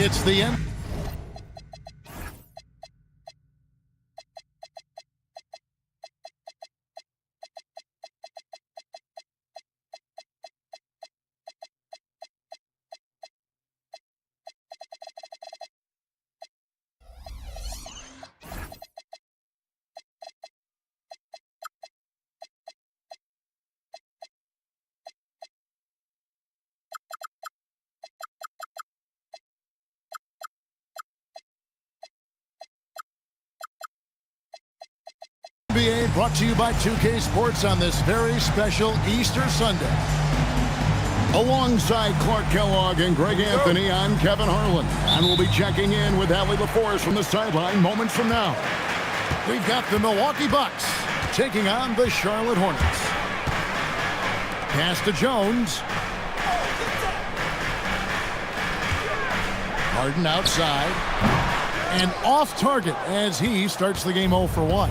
It's the end. NBA brought to you by 2K Sports on this very special Easter Sunday. Alongside Clark Kellogg and Greg Anthony, I'm Kevin Harlan. And we'll be checking in with Allie LaForce from the sideline moments from now. We've got the Milwaukee Bucks taking on the Charlotte Hornets. Pass to Jones. Harden outside. And off target as he starts the game 0 for 1.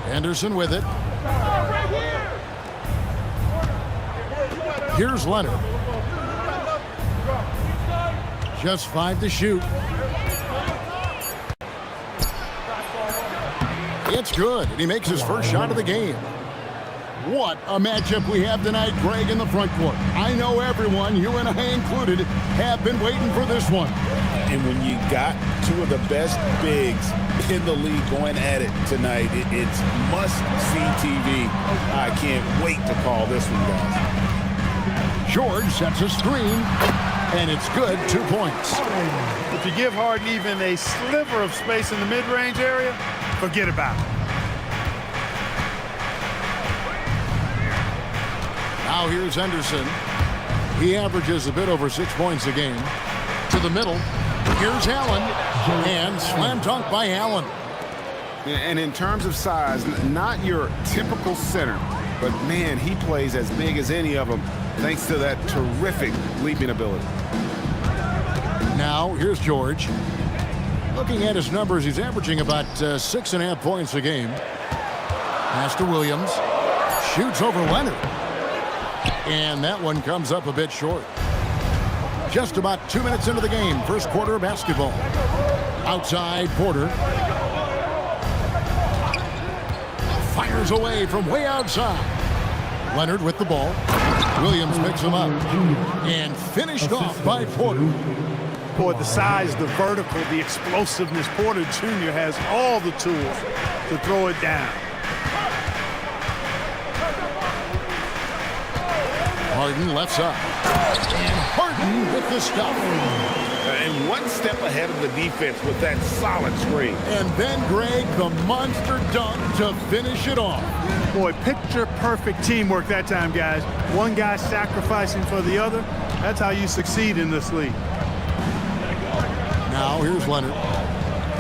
Anderson with it. Here's Leonard. Just 5 to shoot. It's good, and he makes his first shot of the game. What a matchup we have tonight, Greg, in the front court. I know everyone, you and I included, have been waiting for this one. And when you got two of the best bigs in the league going at it tonight, it's must-see TV. I can't wait to call this one, guys. George sets a screen, and it's good. 2 points. If you give Harden even a sliver of space in the mid-range area, forget about it. Now here's Henderson. He averages a bit over 6 points a game. To the middle. Here's Allen. And slam dunk by Allen. And in terms of size, not your typical center, but man, he plays as big as any of them thanks to that terrific leaping ability. Now here's George. Looking at his numbers, he's averaging about 6.5 points a game. Pass to Williams. Shoots over Leonard. And that one comes up a bit short. Just about 2 minutes into the game. First quarter of basketball. Outside, Porter. Fires away from way outside. Leonard with the ball. Williams picks him up. And finished off by Porter. Boy, the size, the vertical, the explosiveness. Porter Jr. has all the tools to throw it down. Harden left side. And Harden with the stop. And one step ahead of the defense with that solid screen. And then, Greg, the monster dunk to finish it off. Boy, picture-perfect teamwork that time, guys. One guy sacrificing for the other. That's how you succeed in this league. Now, here's Leonard.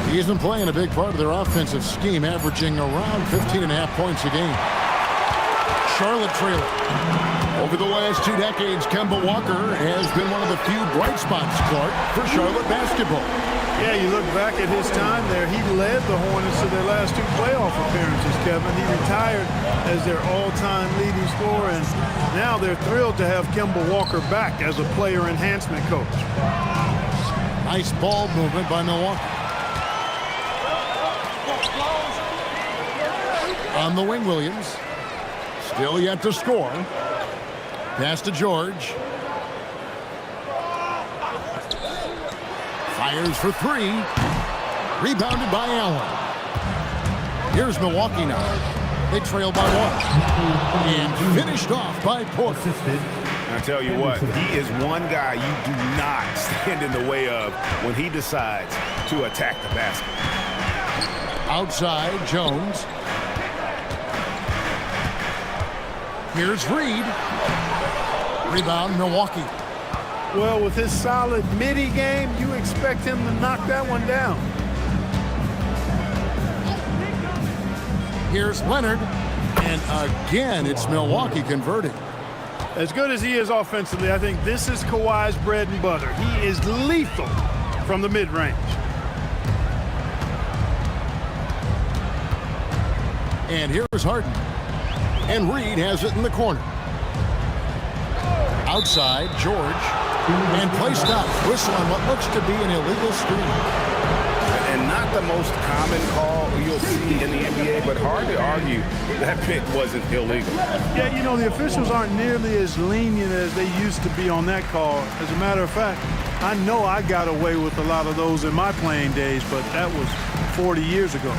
He's been playing a big part of their offensive scheme, averaging around 15.5 points a game. Charlotte trailing. Over the last 2 decades, Kemba Walker has been one of the few bright spots, Clark, for Charlotte basketball. Yeah, you look back at his time there, he led the Hornets to their last 2 playoff appearances, Kevin. He retired as their all-time leading scorer, and now they're thrilled to have Kemba Walker back as a player enhancement coach. Nice ball movement by Milwaukee. On the wing, Williams. Still yet to score. Pass to George. Fires for 3. Rebounded by Allen. Here's Milwaukee now. They trail by 1. And finished off by Porter. I tell you what, he is one guy you do not stand in the way of when he decides to attack the basket. Outside, Jones. Here's Reed. Rebound, Milwaukee. Well, with his solid midi game, you expect him to knock that one down. Here's Leonard. And again, it's Milwaukee converting. As good as he is offensively, I think this is Kawhi's bread and butter. He is lethal from the mid-range. And here's Harden. And Reed has it in the corner. Outside, George. And play stops. Whistle on what looks to be an illegal screen. And not the most common call you'll see in the NBA, but hard to argue that pick wasn't illegal. Yeah, you know, the officials aren't nearly as lenient as they used to be on that call. As a matter of fact, I know I got away with a lot of those in my playing days, but that was 40 years ago.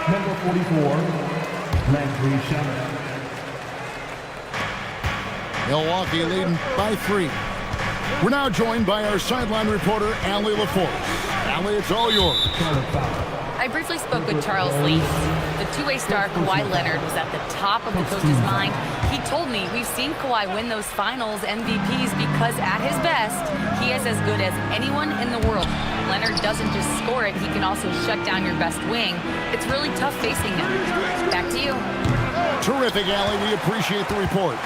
Number 44, Landry Shamet. Milwaukee leading by 3. We're now joined by our sideline reporter, Allie LaForce. Allie, it's all yours. I briefly spoke with Charles Leaf. The two-way star Kawhi Leonard was at the top of the coach's mind. He told me we've seen Kawhi win those finals MVPs because at his best, he is as good as anyone in the world. Leonard doesn't just score it, he can also shut down your best wing. It's really tough facing him. Back to you. Terrific, Allie. We appreciate the report.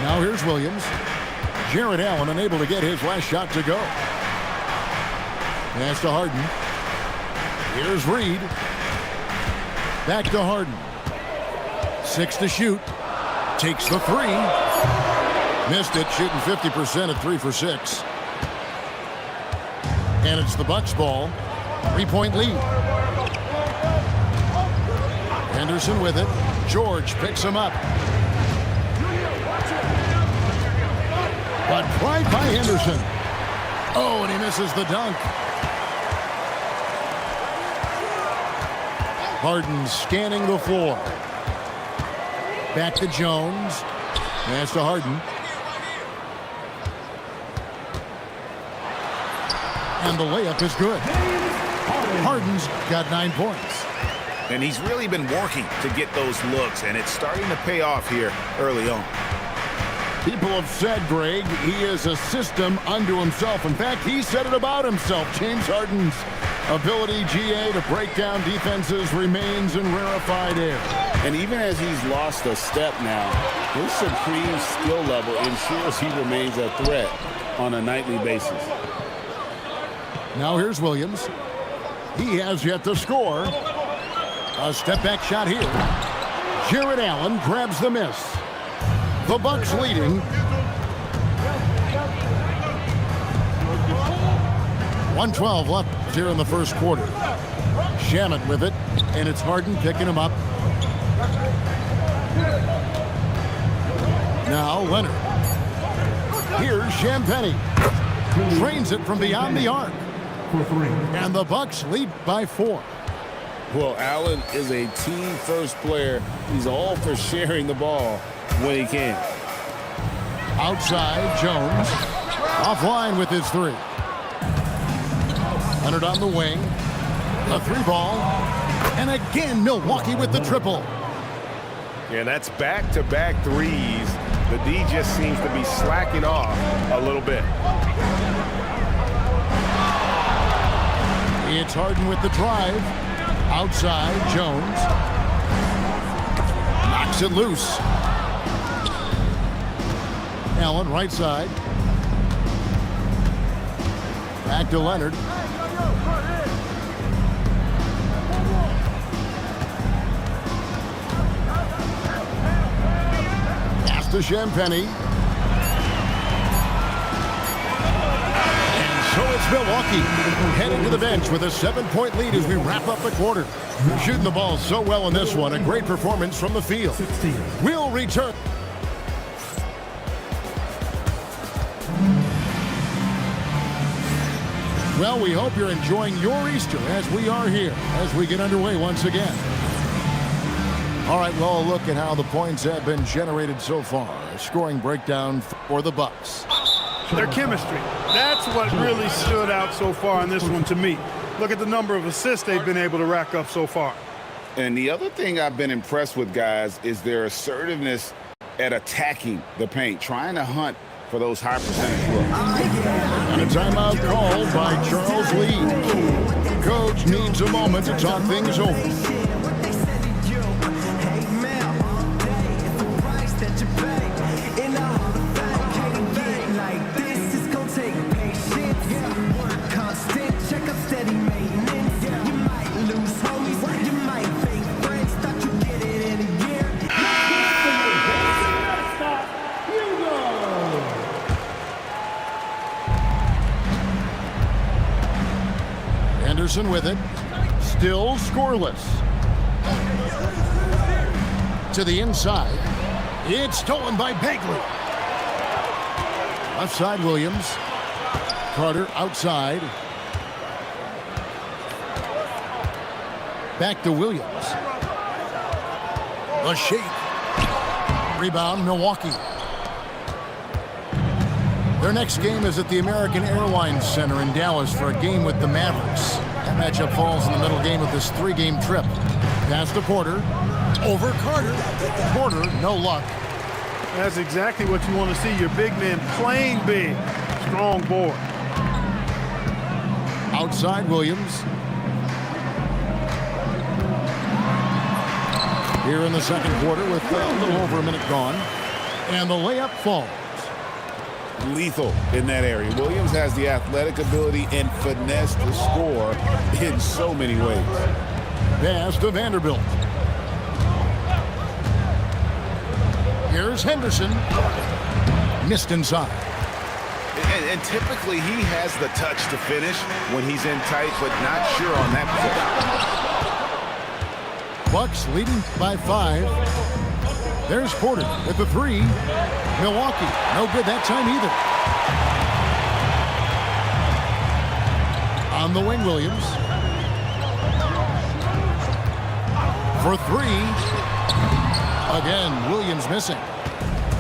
Now here's Williams. Jarrett Allen unable to get his last shot to go. Pass to Harden. Here's Reed. Back to Harden. 6 to shoot. Takes the 3. Missed it, shooting 50% at 3 for 6. And it's the Bucks ball. 3-point lead. Henderson with it. George picks him up. But right by Henderson. Oh, and he misses the dunk. Harden scanning the floor. Back to Jones. Pass to Harden. And the layup is good. Harden's got 9 points. And he's really been working to get those looks, and it's starting to pay off here early on. People have said, Greg, he is a system unto himself. In fact, he said it about himself. James Harden's ability, GA, to break down defenses remains in rarefied air. And even as he's lost a step now, his supreme skill level ensures he remains a threat on a nightly basis. Now here's Williams. He has yet to score. A step-back shot here. Jarrett Allen grabs the miss. The Bucks leading. 1:12 left here in the first quarter. Shamet with it, and it's Harden picking him up. Now Leonard. Here's Champagnie. Trains it from beyond the arc. And the Bucks lead by 4. Well, Allen is a team-first player. He's all for sharing the ball when he can. Outside, Jones. Offline with his 3. Leonard on the wing. A 3-ball. And again, Milwaukee with the triple. And that's back-to-back threes. The D just seems to be slacking off a little bit. It's Harden with the drive. Outside, Jones. Knocks it loose. Allen, right side. Back to Leonard. Pass to Champagnie. So it's Milwaukee heading to the bench with a 7-point lead as we wrap up the quarter. Shooting the ball so well in this one. A great performance from the field. We'll return. Well, we hope you're enjoying your Easter as we are here as we get underway once again. All right, well, a look at how the points have been generated so far. A scoring breakdown for the Bucks. Their chemistry. That's what really stood out so far in this one to me. Look at the number of assists they've been able to rack up so far. And the other thing I've been impressed with, guys, is their assertiveness at attacking the paint, trying to hunt for those high percentage looks. And a timeout called by Charles Lee. Coach needs a moment to talk things over. Anderson with it, still scoreless. To the inside, it's stolen by Bagley. Left side, Williams. Carter outside. Back to Williams. The shake. Rebound, Milwaukee. Their next game is at the American Airlines Center in Dallas for a game with the Mavericks. That matchup falls in the middle game of this three-game trip. Pass to Porter. Over Carter. Porter, no luck. That's exactly what you want to see. Your big men playing big. Strong board. Outside Williams. Here in the second quarter with a little over a minute gone. And the layup falls. Lethal in that area. Williams has the athletic ability and finesse to score in so many ways. Pass to Vanderbilt. Here's Henderson. Missed inside. And typically he has the touch to finish when he's in tight, but not sure on that possession. Bucks leading by 5. There's Porter with the 3. Milwaukee, no good that time either. On the wing, Williams. For 3. Again, Williams missing.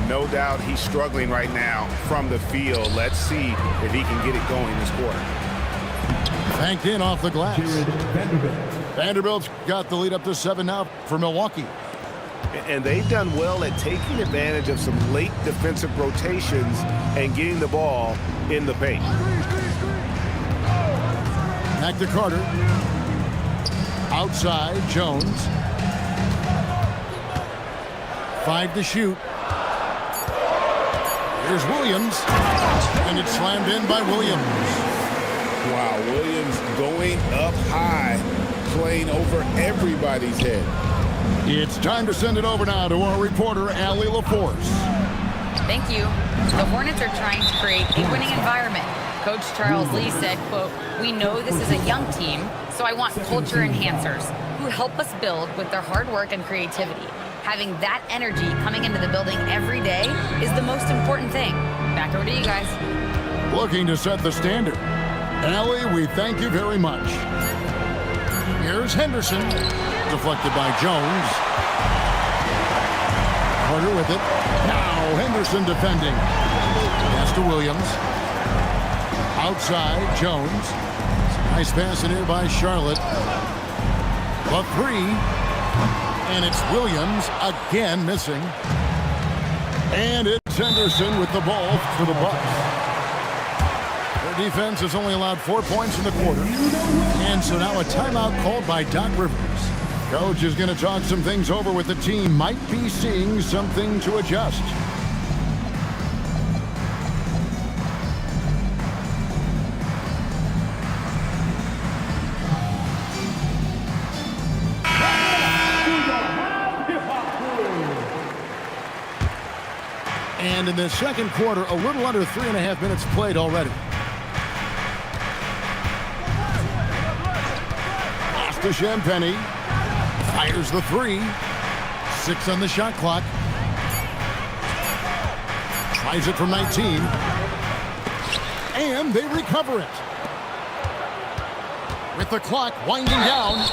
No doubt he's struggling right now from the field. Let's see if he can get it going this quarter. Banked in off the glass. Vanderbilt's got the lead up to 7 now for Milwaukee. And they've done well at taking advantage of some late defensive rotations and getting the ball in the paint. Back to Carter. Outside, Jones. 5 to shoot. Here's Williams. And it's slammed in by Williams. Wow, Williams going up high, playing over everybody's head. It's time to send it over now to our reporter, Allie LaForce. Thank you. The Hornets are trying to create a winning environment. Coach Charles Lee said, quote, "We know this is a young team, so I want culture enhancers who help us build with their hard work and creativity. Having that energy coming into the building every day is the most important thing." Back over to you guys. Looking to set the standard. Allie, we thank you very much. Here's Henderson. Deflected by Jones. Carter with it. Now Henderson defending. Pass to Williams. Outside, Jones. Nice pass in here by Charlotte. The 3. And it's Williams again missing. And it's Henderson with the ball for the Bucks. Their defense has only allowed 4 points in the quarter. And so now a timeout called by Doc Rivers. Coach is going to talk some things over with the team. Might be seeing something to adjust. And in the second quarter, a little under 3.5 minutes played already. Pass to Champagny. Fires the 3. 6 on the shot clock. Tries it from 19. And they recover it. With the clock winding down.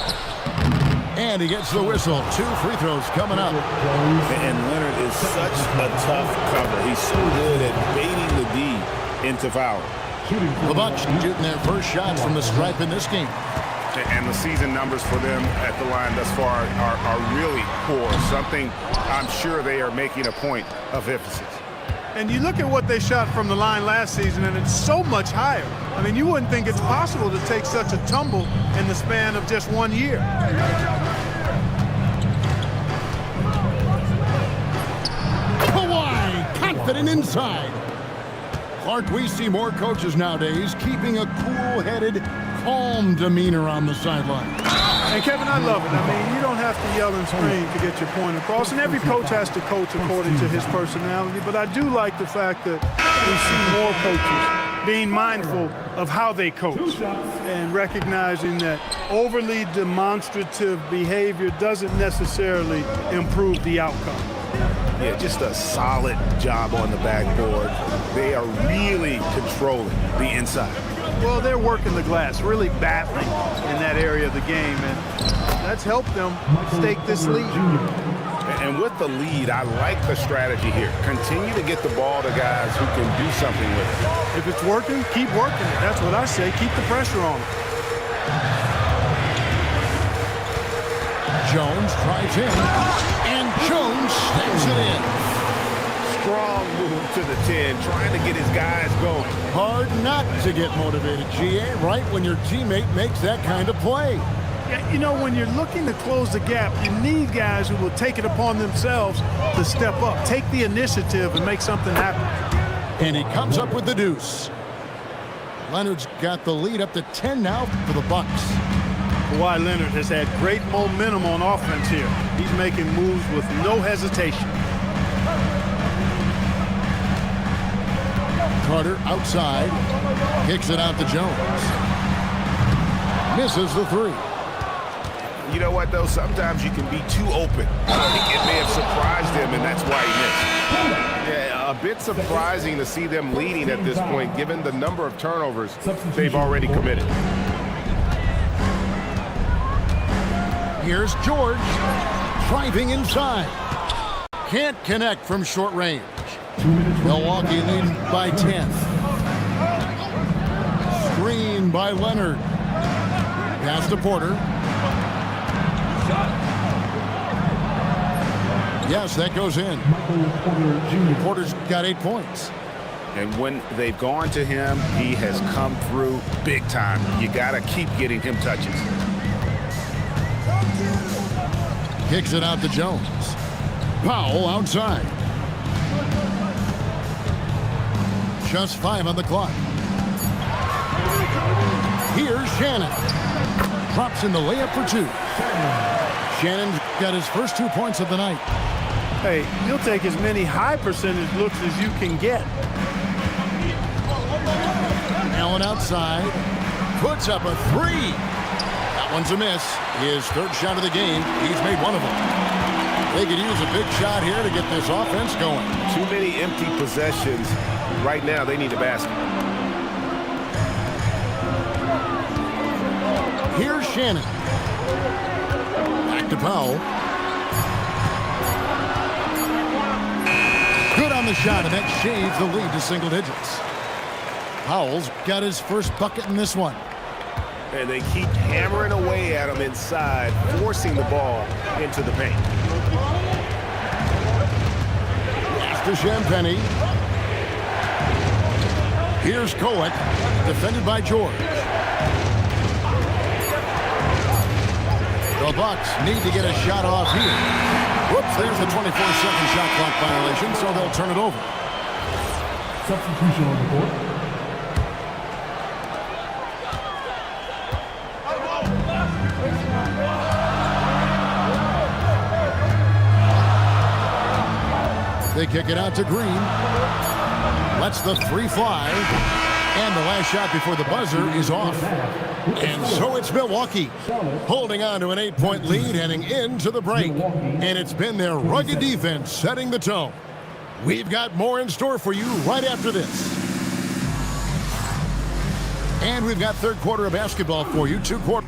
And he gets the whistle. 2 free throws coming up. And Leonard is such a tough cover. He's so good at baiting the D into foul. The Bucks shooting their first shots from the stripe in this game. And the season numbers for them at the line thus far are really poor. Something I'm sure they are making a point of emphasis. And you look at what they shot from the line last season, and it's so much higher. I mean, you wouldn't think it's possible to take such a tumble in the span of just 1 year. Kawhi, confident inside. Clark, we see more coaches nowadays keeping a cool-headed, calm demeanor on the sideline. And Kevin, I love it. I mean, you don't have to yell and scream to get your point across, and every coach has to coach according to his personality. But I do like the fact that we see more coaches being mindful of how they coach and recognizing that overly demonstrative behavior doesn't necessarily improve the outcome. Yeah, just a solid job on the backboard. They are really controlling the inside. Well, they're working the glass, really battling in that area of the game, and that's helped them stake this lead. And with the lead, I like the strategy here. Continue to get the ball to guys who can do something with it. If it's working, keep working it. That's what I say. Keep the pressure on. Jones drives in, and Jones sticks it in. Strong move to the 10, trying to get his guys going. Hard not to get motivated, GA, right when your teammate makes that kind of play. Yeah, you know, when you're looking to close the gap, you need guys who will take it upon themselves to step up, take the initiative, and make something happen. And he comes up with the deuce. Leonard's got the lead up to 10 now for the Bucks. Kawhi Leonard has had great momentum on offense here. He's making moves with no hesitation. Carter outside, kicks it out to Jones. Misses the three. You know what, though? Sometimes you can be too open. I think it may have surprised him, and that's why he missed. Yeah, a bit surprising to see them leading at this point, given the number of turnovers they've already committed. Here's George, driving inside. Can't connect from short range. Milwaukee leading by 10. Screen by Leonard. Pass to Porter. Yes, that goes in. Porter's got 8 points. And when they've gone to him, he has come through big time. You got to keep getting him touches. Kicks it out to Jones. Powell outside. Just 5 on the clock. Here's Shannon. Drops in the layup for 2. Shannon's got his first 2 points of the night. Hey, you'll take as many high percentage looks as you can get. Allen outside. Puts up a 3. That one's a miss. His third shot of the game. He's made one of them. They could use a big shot here to get this offense going. Too many empty possessions. Right now, they need a basket. Here's Shannon. Back to Powell. Good on the shot, and that shaves the lead to single digits. Powell's got his first bucket in this one. And they keep hammering away at him inside, forcing the ball into the paint. After Champagny. Here's KOTK, defended by George. The Bucks need to get a shot off here. Whoops, there's the 24-second shot clock violation, so they'll turn it over. Substitution on the board. They kick it out to Green. Lets the 3 fly. And the last shot before the buzzer is off. And so it's Milwaukee holding on to an 8-point lead heading into the break. And it's been their rugged defense setting the tone. We've got more in store for you right after this. And we've got third quarter of basketball for you. 2 quarters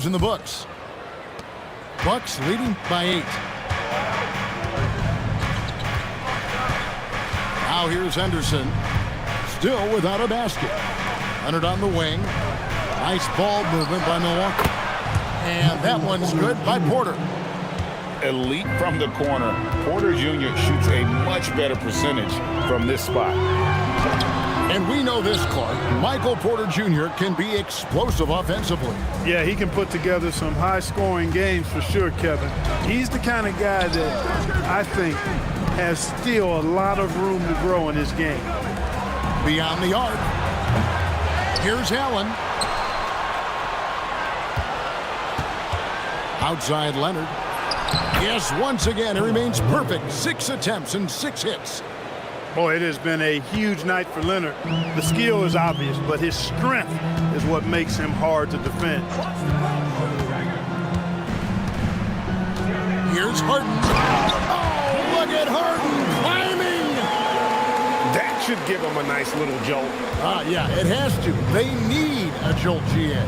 in the books. Bucks leading by 8. Now here's Henderson, still without a basket. Leonard on the wing. Nice ball movement by Milwaukee. And that one's good by Porter. elite from the corner. Porter Jr. shoots a much better percentage from this spot. And we know this, Clark. Michael Porter Jr. can be explosive offensively. Yeah, he can put together some high-scoring games for sure, Kevin. He's the kind of guy that I think has still a lot of room to grow in his game. Beyond the arc. Here's Allen. Outside Leonard. Yes, once again, he remains perfect. 6 attempts and 6 hits. Boy, it has been a huge night for Leonard. The skill is obvious, but his strength is what makes him hard to defend. Here's Harden. Oh, look at Harden climbing. That should give him a nice little jolt. Yeah, it has to. They need a jolt, GA.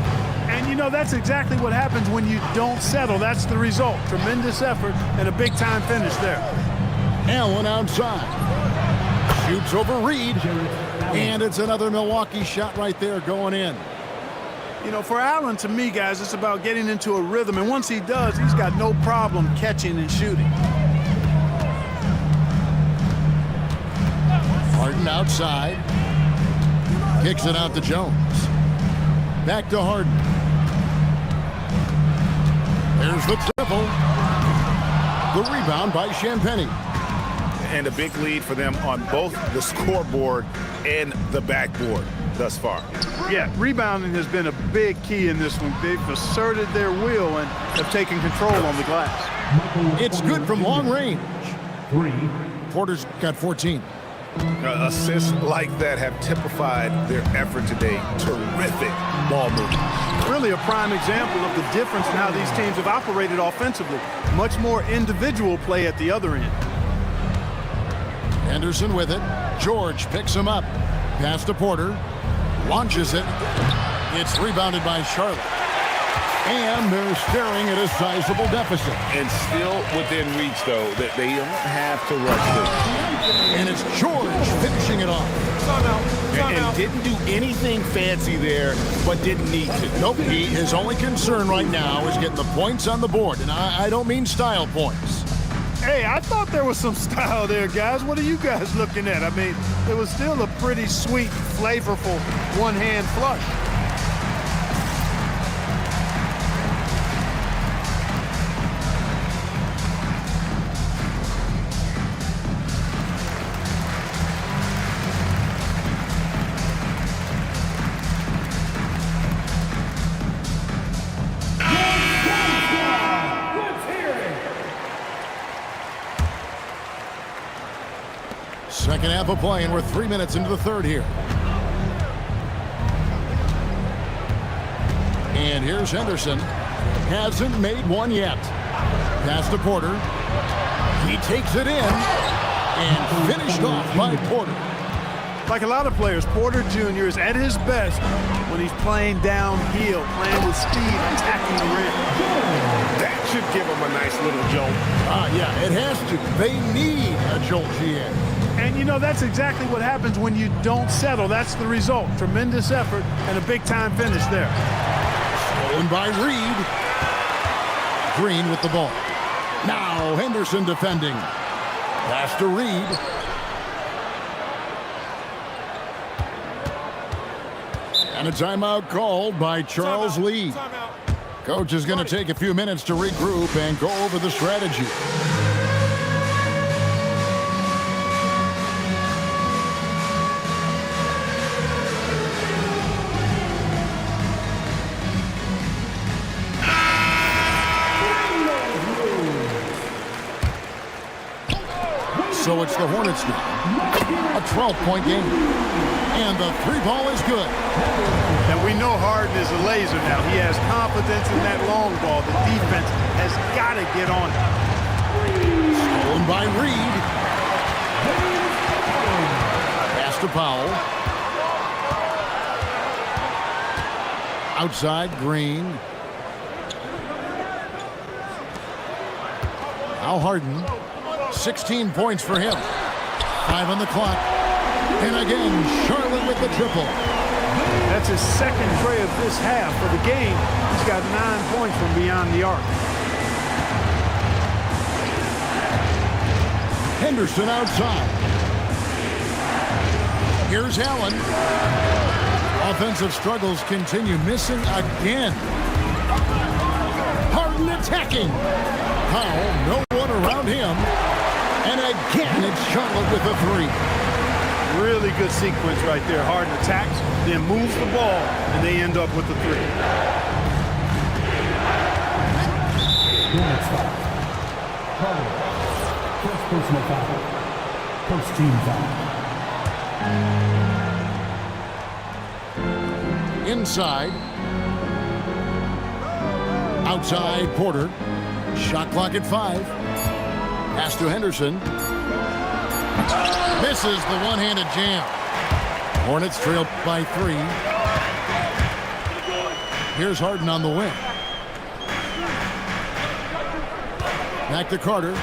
And, you know, that's exactly what happens when you don't settle. That's the result. Tremendous effort and a big-time finish there. Allen outside. Shoots over Reed. And it's another Milwaukee shot right there going in. You know, for Allen, to me, guys, it's about getting into a rhythm. And once he does, he's got no problem catching and shooting. Harden outside. Kicks it out to Jones. Back to Harden. There's the triple. The rebound by Champagnie. And a big lead for them on both the scoreboard and the backboard thus far. Yeah, rebounding has been a big key in this one. They've asserted their will and have taken control on the glass. It's good from long range. 3. Porter's got 14. Assists like that have typified their effort today. Terrific ball movement. Really a prime example of the difference in how these teams have operated offensively. Much more individual play at the other end. Henderson with it. George picks him up. Pass to Porter. Launches it. It's rebounded by Charlotte. And they're staring at a sizable deficit. And still within reach, though, that they don't have to rush this. And it's George finishing it off. And didn't do anything fancy there, but didn't need to. Nope, his only concern right now is getting the points on the board. And I don't mean style points. Hey, I thought there was some style there, guys. What are you guys looking at? I mean, it was still a pretty sweet, flavorful one-hand flush. Second half of play, and we're 3 minutes into the third here. And here's Henderson. Hasn't made one yet. Pass to Porter. He takes it in and finished off by Porter. Like a lot of players, Porter Jr. is at his best when he's playing downhill, playing with speed, attacking the rim. That should give him a nice little jolt. Yeah, it has to. They need a jolt, GA. And, you know, that's exactly what happens when you don't settle. That's the result. Tremendous effort and a big-time finish there. Stolen by Reed. Green with the ball. Now Henderson defending. Pass to Reed. And a timeout called by Charles Lee. Coach is going to take a few minutes to regroup and go over the strategy. So it's the Hornets now. A 12-point game. And the three ball is good. And we know Harden is a laser now. He has confidence in that long ball. The defense has got to get on it. Stolen by Reed. Pass to Powell. Outside, Green. Now Harden. 16 points for him. 5 on the clock. And again, Charlotte with the triple. That's his second tray of this half. For the game, he's got 9 points from beyond the arc. Henderson outside. Here's Allen. Offensive struggles continue, missing again. Harden attacking. Powell, no one around him. And again, it's Charlotte with a three. Really good sequence right there. Harden attacks, then moves the ball, and they end up with the three. Hornets foul. Carter. First personal foul. First team foul. Inside. Outside, Porter. Shot clock at 5. Pass to Henderson. Misses the one-handed jam. Hornets trail by 3. Here's Harden on the wing. Back to Carter.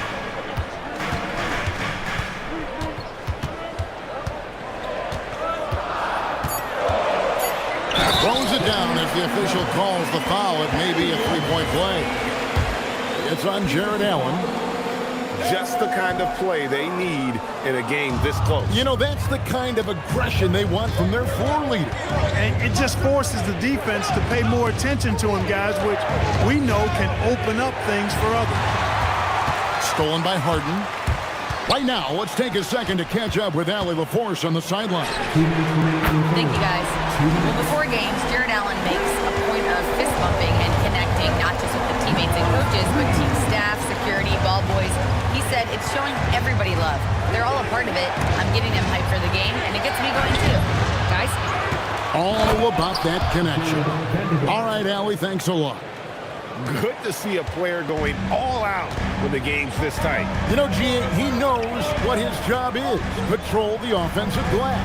Throws it down as the official calls the foul. It may be a three-point play. It's on Jared Allen. Just the kind of play they need in a game this close. You know, that's the kind of aggression they want from their floor leader. And it just forces the defense to pay more attention to him, guys, which we know can open up things for others. Stolen by Harden. Right now, let's take a second to catch up with Allie LaForce on the sideline. Thank you, guys. Well, before games, Jared Allen makes a point of fist bumping and connecting, not just with the teammates and coaches, but team staff, security, ball boys. He said it's showing everybody love. They're all a part of it. I'm getting them hyped for the game, and it gets me going too. Guys? All about that connection. All right, Allie, thanks a lot. Good to see a player going all out when the game's this tight. You know, G, he knows what his job is. Patrol the offensive glass.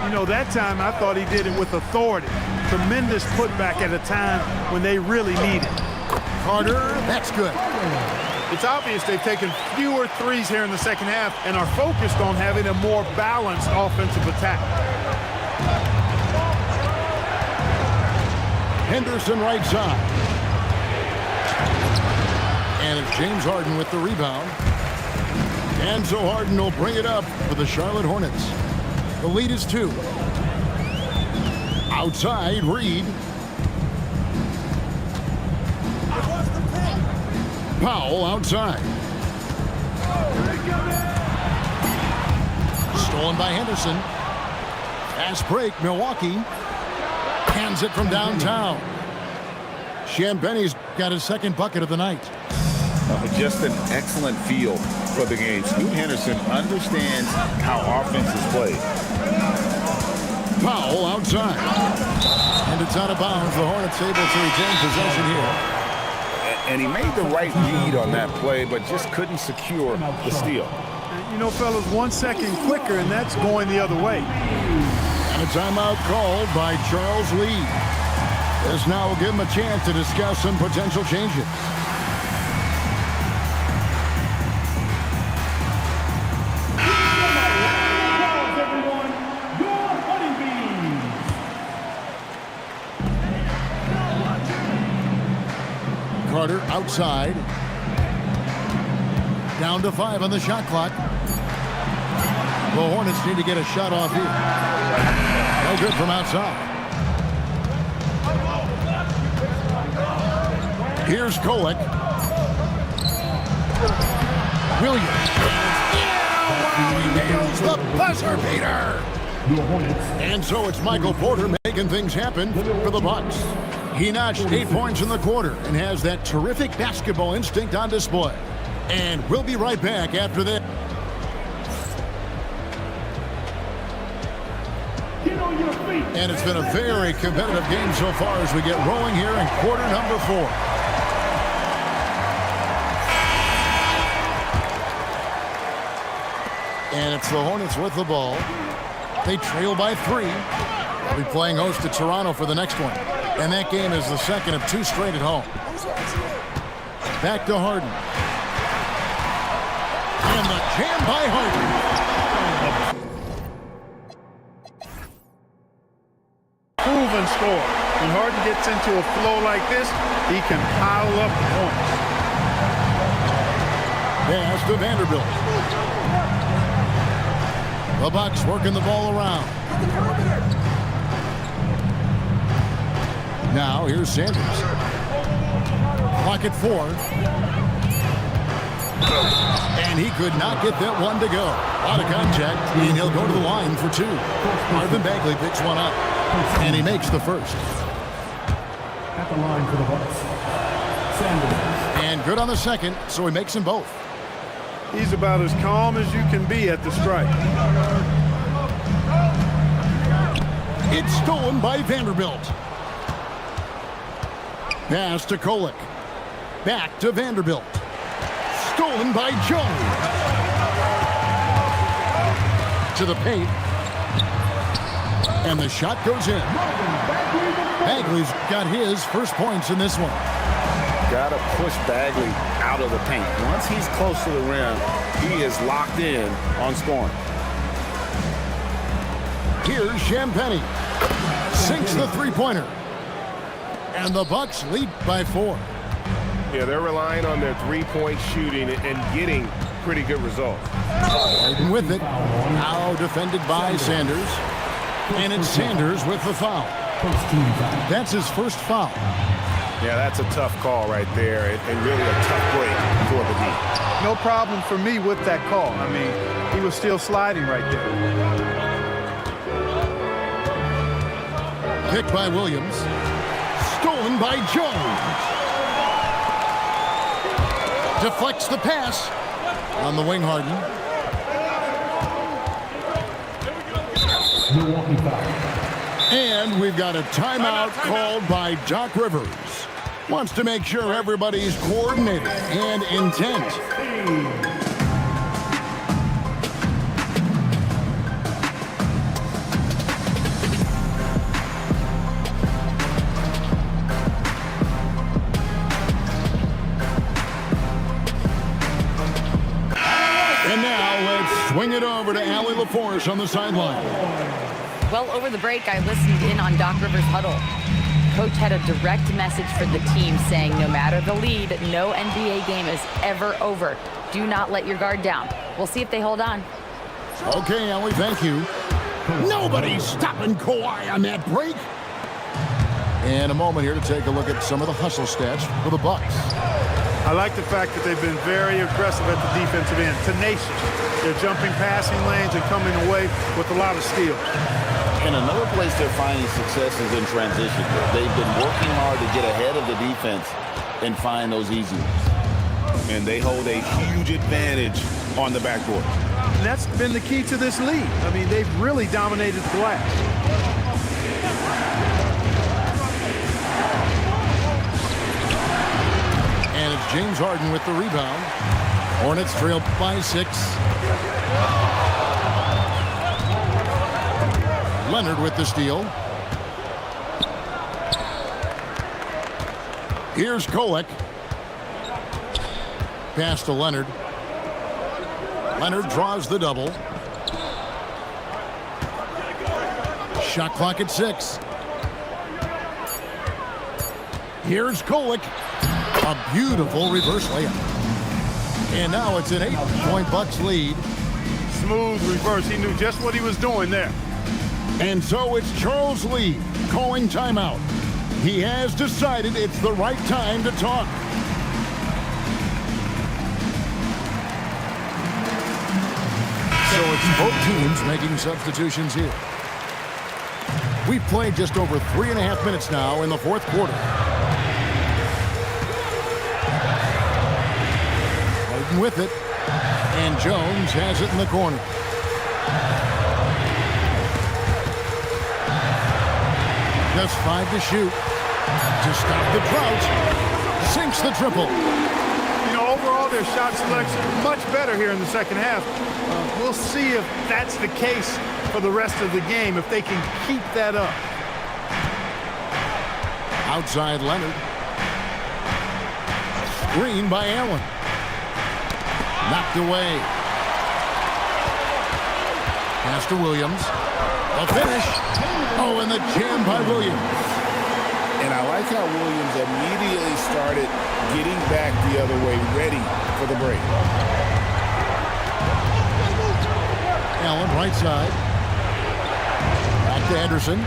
You know, that time I thought he did it with authority. Tremendous putback at a time when they really need it. Carter, that's good. It's obvious they've taken fewer threes here in the second half and are focused on having a more balanced offensive attack. Henderson right side. And it's James Harden with the rebound. And so Harden will bring it up for the Charlotte Hornets. The lead is 2. Outside, Reed. Powell outside. Stolen by Henderson. Fast break, Milwaukee. Hands it from downtown. Champagne's got his second bucket of the night. Just an excellent feel for the game. Scoot Henderson understands how offense is played. Powell outside. And it's out of bounds. The Hornets able to retain possession here. And he made the right read on that play, but just couldn't secure the steal. You know, fellas, 1 second quicker, and that's going the other way. And a timeout called by Charles Lee. This now will give him a chance to discuss some potential changes. Carter outside. Down to 5 on the shot clock. The Hornets need to get a shot off here. No good from outside. Here's Kolek. Williams. Yeah, nails the buzzer beater. And so it's Michael Porter making things happen for the Bucks. He notched 8 points in the quarter and has that terrific basketball instinct on display. And we'll be right back after this. And it's been a very competitive game so far as we get rolling here in quarter number 4. And it's the Hornets with the ball. They trail by 3. They'll be playing host to Toronto for the next one. And that game is the second of 2 straight at home. Back to Harden. And the jam by Harden. Proven score. When Harden gets into a flow like this, he can pile up points. Pass to Vanderbilt. The Bucks working the ball around. Now here's Sanders. Clock at 4. And he could not get that one to go. Out of contact, and he'll go to the line for 2. Marvin Bagley picks one up, and he makes the first. At the line for the Bucks, Sanders. And good on the second, so he makes them both. He's about as calm as you can be at the strike. It's stolen by Vanderbilt. Pass to Kolek. Back to Vanderbilt. Stolen by Jones. To the paint. And the shot goes in. Bagley's got his first points in this one. Got to push Bagley out of the paint. Once he's close to the rim, he is locked in on scoring. Here's Champagnie. Sinks the three-pointer. And the Bucks lead by 4. Yeah, they're relying on their three-point shooting and getting pretty good results. Harden with it. Now defended by Sanders. And it's Sanders with the foul. That's his first foul. Yeah, that's a tough call right there, and really a tough break for the Heat. No problem for me with that call. I mean, he was still sliding right there. Picked by Williams. Stolen by Jones. Deflects the pass. On the wing, Harden. Milwaukee foul. And we've got a timeout called by Doc Rivers. Wants to make sure everybody's coordinated and intent. And now let's swing it over to Allie LaForce on the sideline. Well, over the break, I listened in on Doc Rivers' huddle. Coach had a direct message for the team saying no matter the lead, no NBA game is ever over. Do not let your guard down. We'll see if they hold on. Okay, Allie, thank you. Nobody's stopping Kawhi on that break. And a moment here to take a look at some of the hustle stats for the Bucks. I like the fact that they've been very aggressive at the defensive end, tenacious. They're jumping passing lanes and coming away with a lot of steals. And another place they're finding success is in transition. They've been working hard to get ahead of the defense and find those easy ones. And they hold a huge advantage on the backboard. And that's been the key to this league. I mean, they've really dominated the glass. And it's James Harden with the rebound. Hornets trail by 6. Leonard with the steal. Here's Kolek. Pass to Leonard. Leonard draws the double. Shot clock at 6. Here's Kolek. A beautiful reverse layup. And now it's an 8-point Bucks lead. Smooth reverse. He knew just what he was doing there. And so it's Charles Lee calling timeout. He has decided it's the right time to talk. So it's both teams making substitutions here. We've played just over 3.5 minutes now in the fourth quarter. Harden with it. And Jones has it in the corner. Just 5 to shoot. To stop the drought. Sinks the triple. You know, overall, their shot selection much better here in the second half. We'll see if that's the case for the rest of the game, if they can keep that up. Outside Leonard. Screen by Allen. Knocked away. Pass to Williams. A finish. Oh, and the jam by Williams. And I like how Williams immediately started getting back the other way, ready for the break. Allen, right side. Back to Henderson.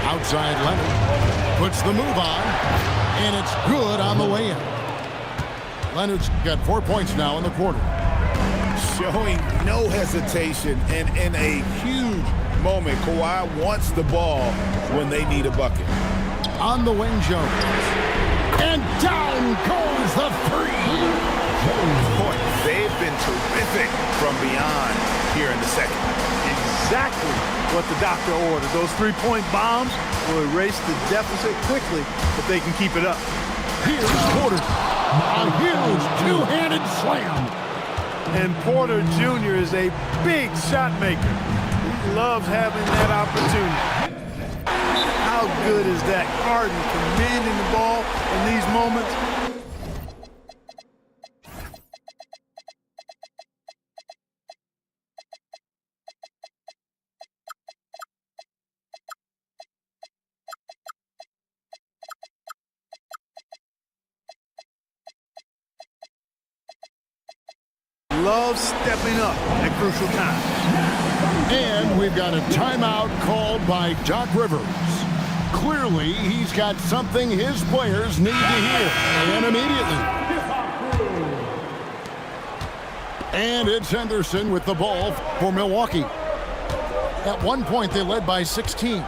Outside Leonard. Puts the move on. And it's good on the way in. Leonard's got 4 points now in the quarter. Showing no hesitation, and in a huge moment, Kawhi wants the ball when they need a bucket. On the wing, Jones. And down goes the three. Boy, they've been terrific from beyond here in the second. Exactly what the doctor ordered. Those three-point bombs will erase the deficit quickly if they can keep it up. Here's Porter. A huge two-handed slam. And Porter Jr. is a big shot maker. He loves having that opportunity. How good is that? Harden commanding the ball in these moments. Loves stepping up at crucial times. And we've got a timeout called by Doc Rivers. Clearly, he's got something his players need to hear, and immediately. And it's Henderson with the ball for Milwaukee. At one point, they led by 16.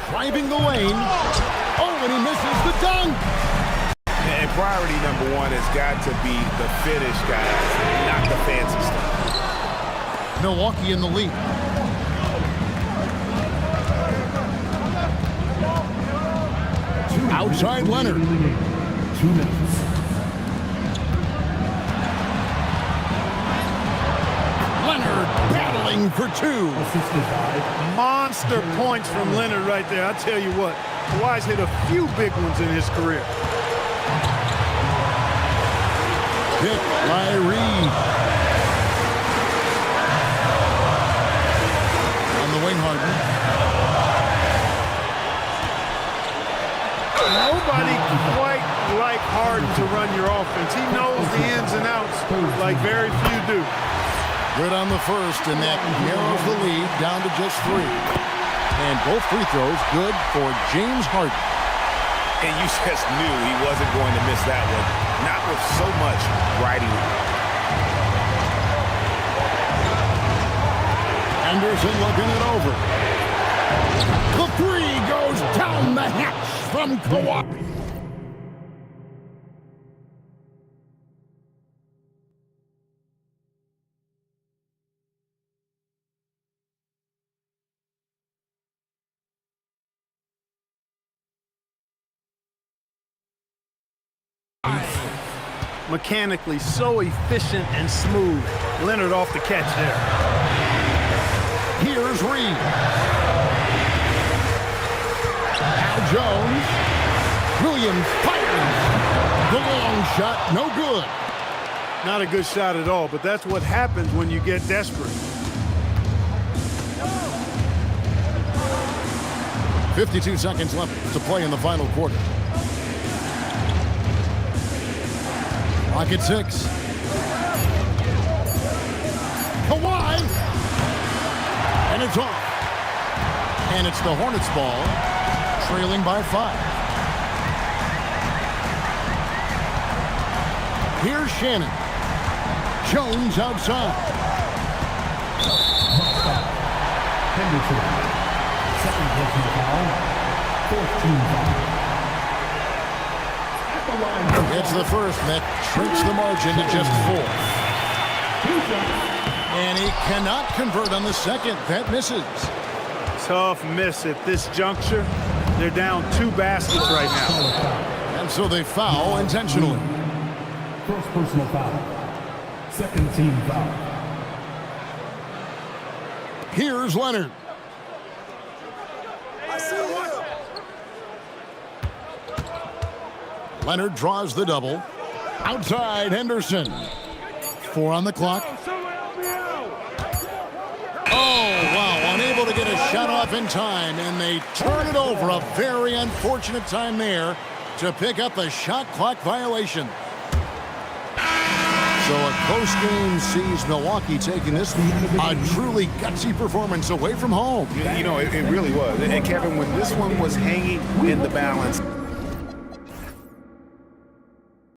Driving the lane. Oh, and he misses the dunk. And priority number one has got to be the finish, guys, not the fancy stuff. Milwaukee in the lead. Outside Leonard. 2 minutes. Leonard battling for two. Monster points from Leonard right there. I'll tell you what, Kawhi's hit a few big ones in his career. Pick by Reed. On the wing, Harden. Nobody quite like Harden to run your offense. He knows the ins and outs like very few do. Good on the first, and that narrows the lead down to just 3. And both free throws good for James Harden. And you just knew he wasn't going to miss that one, not with so much riding on. Anderson looking it over. The three goes down the hatch from Kawhi. Mechanically so efficient and smooth. Leonard off the catch there. Here's Reed. Now Jones. Williams fires. The long shot, no good. Not a good shot at all, but that's what happens when you get desperate. 52 seconds left to play in the final quarter. Clock at 6. Kawhi! And it's off. And it's the Hornets ball, trailing by 5. Here's Shannon. Jones outside. Henderson. Second personal foul. 4th team foul. It's the first, and that shrinks the margin to just 4. And he cannot convert on the second. That misses. Tough miss at this juncture. They're down 2 baskets right now. And so they foul intentionally. First personal foul. Second team foul. Here's Leonard. Leonard draws the double. Outside Henderson. 4 on the clock. shut off in time, and they turn it over. A very unfortunate time there to pick up a shot clock violation. So a close game sees Milwaukee taking this a truly gutsy performance away from home. You know, it really was. And Kevin, when this one was hanging in the balance,